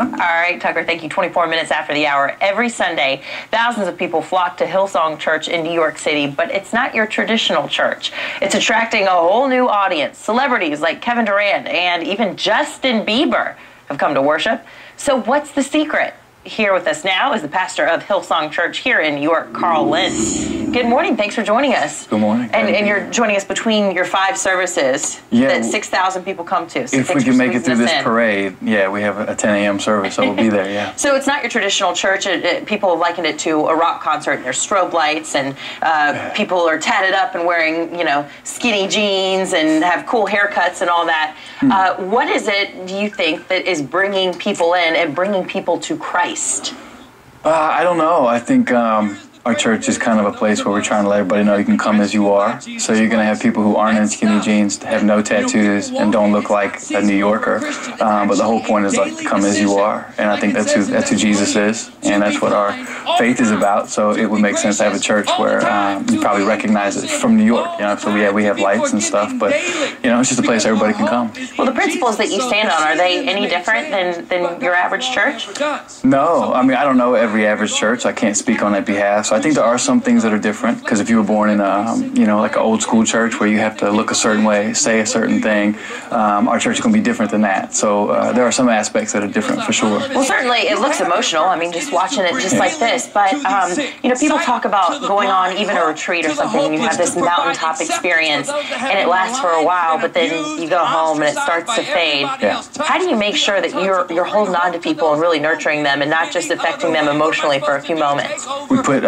All right, Tucker, thank you. 24 minutes after the hour. Every Sunday, thousands of people flock to Hillsong Church in New York City, but it's not your traditional church. It's attracting a whole new audience. Celebrities like Kevin Durant and even Justin Bieber have come to worship. So what's the secret? Here with us now is the pastor of Hillsong Church here in New York, Carl Lentz. Good morning. Thanks for joining us. Good morning. And you're joining us between your 5 services that 6,000 people come to. So if we can make it through this parade, yeah, we have a 10 a.m. service, so we'll be there, yeah. So it's not your traditional church. People have likened it to a rock concert. There's strobe lights, and people are tatted up and wearing, skinny jeans and have cool haircuts and all that. What is it, do you think, that is bringing people in and bringing people to Christ? I don't know. I think our church is kind of a place where we're trying to let everybody know you can come as you are. So you're going to have people who aren't in skinny jeans, have no tattoos, and don't look like a New Yorker. But the whole point is like to come as you are. And I think that's who Jesus is, and that's what our faith is about. So it would make sense to have a church where you probably recognize it from New York. So we have lights and stuff, but it's just a place everybody can come. Well, the principles that you stand on, are they any different than your average church? No, I mean, I don't know every average church. I can't speak on that behalf. So I think there are some things that are different, because if you were born in like an old school church where you have to look a certain way, say a certain thing, our church is going to be different than that. So there are some aspects that are different for sure. Well, certainly it looks emotional. I mean, just watching it just like this. But, people talk about going on even a retreat or something, and you have this mountaintop experience, and it lasts for a while, but then you go home and it starts to fade. Yeah. How do you make sure that you're holding on to people and really nurturing them and not just affecting them emotionally for a few moments? We put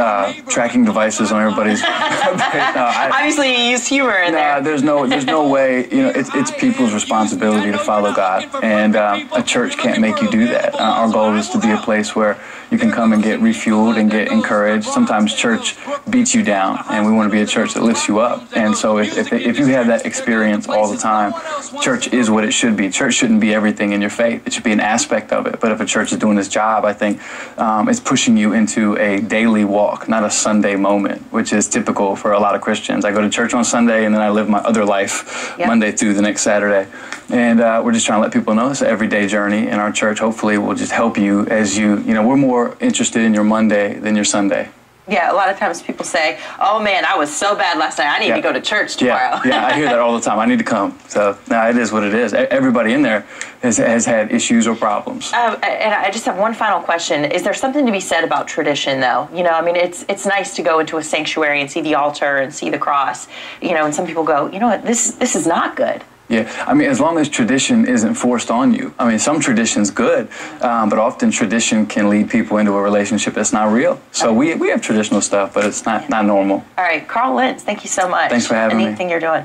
tracking devices on everybody's. Obviously, you use humor in there. There's no way. It's people's responsibility to follow God, and a church can't make you do that. Our goal is to be a place where you can come and get refueled and get encouraged. Sometimes church beats you down, and we want to be a church that lifts you up. And so if you have that experience all the time, church is what it should be. Church shouldn't be everything in your faith. It should be an aspect of it. But if a church is doing its job, I think it's pushing you into a daily walk, not a Sunday moment, which is typical for a lot of Christians. I go to church on Sunday, and then I live my other life Monday through the next Saturday. And we're just trying to let people know it's an everyday journey, and our church hopefully will just help you as we're more interested in your Monday than your Sunday. Yeah, a lot of times people say, oh man, I was so bad last night, I need to go to church tomorrow. Yeah, I hear that all the time. I need to come. So, no, it is what it is. Everybody in there has had issues or problems. And I just have one final question. Is there something to be said about tradition, though? It's nice to go into a sanctuary and see the altar and see the cross, and some people go, what, this is not good. Yeah, as long as tradition isn't forced on you. Some tradition's good, but often tradition can lead people into a relationship that's not real. So we have traditional stuff, but it's not normal. All right, Carl Lentz, thank you so much. Thanks for having me. Anything you're doing.